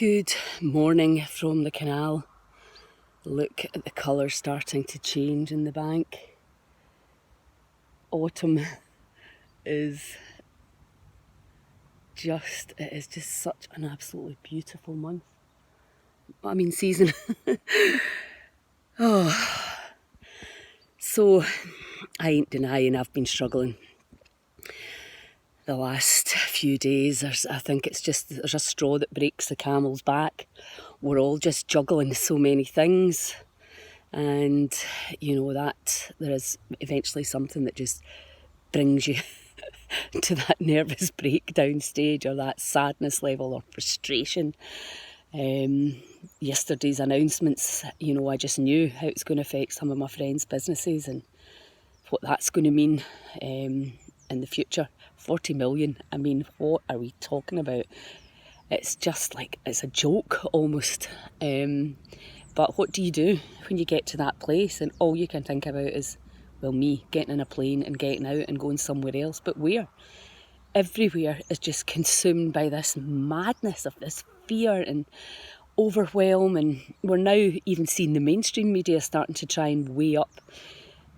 Good morning from the canal. Look at the colours starting to change in the bank. Autumn is it is just such an absolutely beautiful month. Season. So I ain't denying I've been struggling the last few days. I think there's a straw that breaks the camel's back. We're all just juggling so many things, and that there is eventually something that just brings you to that nervous breakdown stage, or that sadness level, or frustration. Yesterday's announcements, I just knew how it's going to affect some of my friends' businesses and what that's going to mean in the future. 40 million, what are we talking about? It's just like, it's a joke almost. But what do you do when you get to that place and all you can think about is, well, me getting in a plane and getting out and going somewhere else? But where? Everywhere is just consumed by this madness of this fear and overwhelm, and we're now even seeing the mainstream media starting to try and weigh up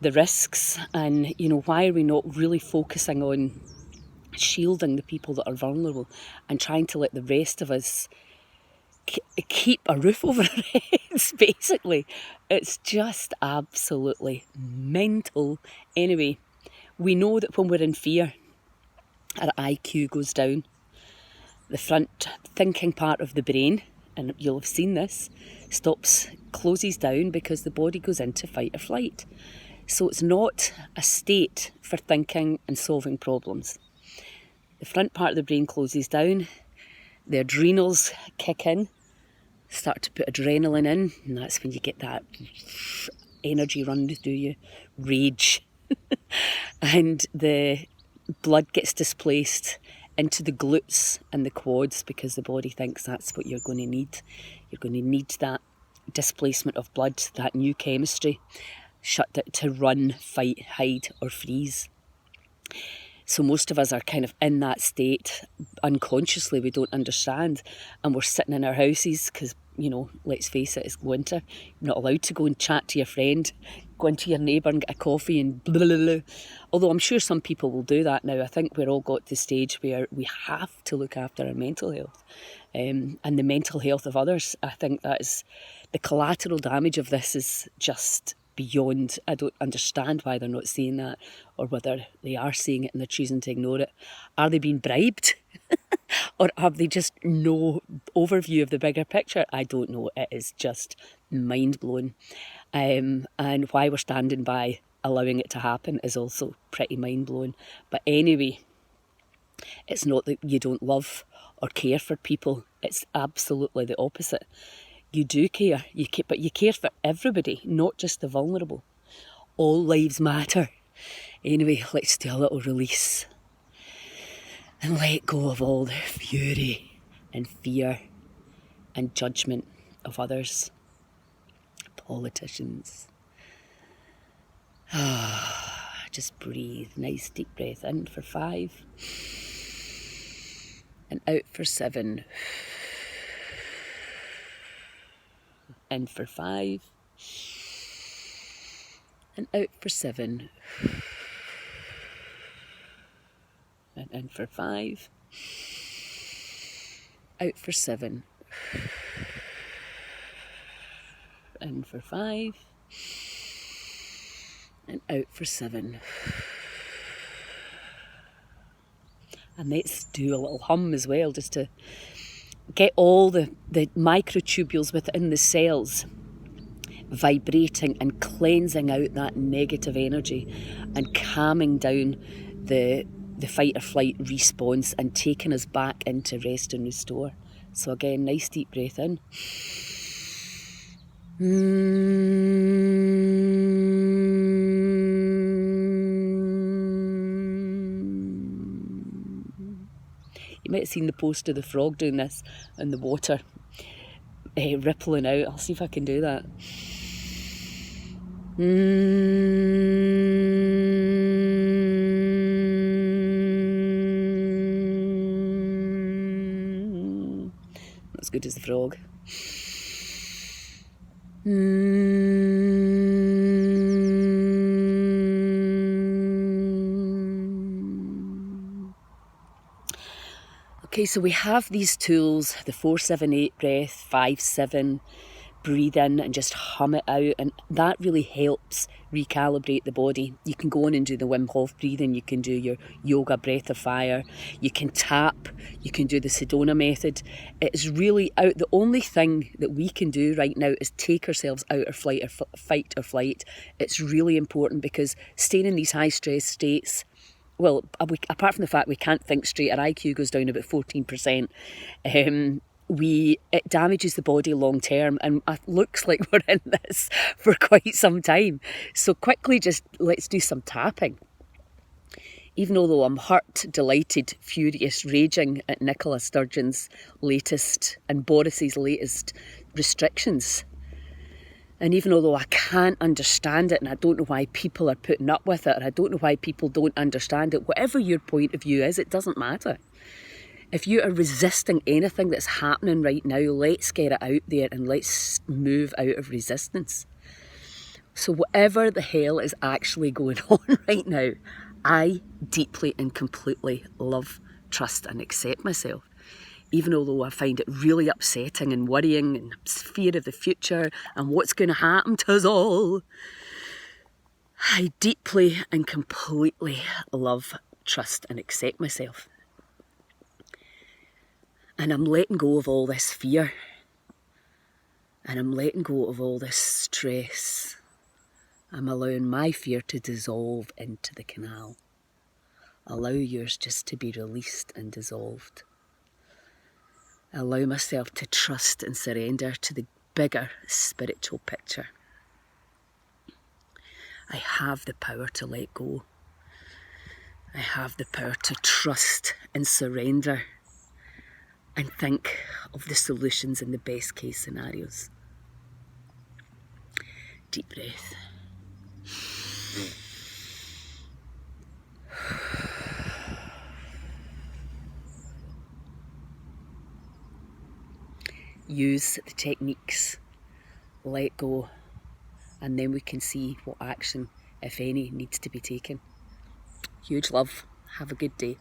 the risks. And why are we not really focusing on shielding the people that are vulnerable and trying to let the rest of us keep a roof over our heads? Basically, it's just absolutely mental. Anyway, we know that when we're in fear, our IQ goes down. The front thinking part of the brain, and you'll have seen this, closes down because the body goes into fight or flight. So it's not a state for thinking and solving problems. The front part of the brain closes down, the adrenals kick in, start to put adrenaline in, and that's when you get that energy run through you, rage. And the blood gets displaced into the glutes and the quads because the body thinks that's what you're going to need. You're going to need that displacement of blood, that new chemistry, to run, fight, hide or freeze. So most of us are kind of in that state unconsciously. We don't understand, and we're sitting in our houses because, let's face it, it's winter. You're not allowed to go and chat to your friend, go into your neighbour and get a coffee and blah, blah, blah. Although I'm sure some people will do that now. I think we're all got to the stage where we have to look after our mental health and the mental health of others. I think that is the collateral damage of this is just beyond. I don't understand why they're not seeing that, or whether they are seeing it and they're choosing to ignore it. Are they being bribed? Or have they just no overview of the bigger picture? I don't know. It is just mind-blowing. And why we're standing by allowing it to happen is also pretty mind-blowing. But anyway, it's not that you don't love or care for people. It's absolutely the opposite. You do care, but you care for everybody, not just the vulnerable. All lives matter. Anyway, let's do a little release and let go of all the fury and fear and judgment of others. Politicians. Just breathe. Nice deep breath in for 5 and out for 7. In for 5 and out for 7. And in for 5, out for 7. In for 5 and out for 7. And let's do a little hum as well, just to get all the microtubules within the cells vibrating and cleansing out that negative energy and calming down the fight or flight response and taking us back into rest and restore. So again, nice deep breath in. You might have seen the post of the frog doing this in the water, rippling out. I'll see if I can do that. as good as the frog. Okay, so we have these tools, the 4-7-8 breath, 5-7, breathe in and just hum it out, and that really helps recalibrate the body. You can go on and do the Wim Hof breathing, you can do your yoga breath of fire, you can tap, you can do the Sedona method. It's really out. The only thing that we can do right now is take ourselves out of fight or flight. It's really important, because staying in these high stress states, well, apart from the fact we can't think straight, our IQ goes down about 14%. It damages the body long term, and it looks like we're in this for quite some time. So quickly, just let's do some tapping. Even although I'm hurt, delighted, furious, raging at Nicola Sturgeon's latest and Boris's latest restrictions, and even although I can't understand it, and I don't know why people are putting up with it, and I don't know why people don't understand it, whatever your point of view is, it doesn't matter. If you are resisting anything that's happening right now, let's get it out there and let's move out of resistance. So whatever the hell is actually going on right now, I deeply and completely love, trust and accept myself. Even although I find it really upsetting and worrying and fear of the future and what's going to happen to us all, I deeply and completely love, trust and accept myself. And I'm letting go of all this fear. And I'm letting go of all this stress. I'm allowing my fear to dissolve into the canal. Allow yours just to be released and dissolved. Allow myself to trust and surrender to the bigger spiritual picture. I have the power to let go. I have the power to trust and surrender and think of the solutions in the best case scenarios. Deep breath. Use the techniques, let go, and then we can see what action, if any, needs to be taken. Huge love. Have a good day.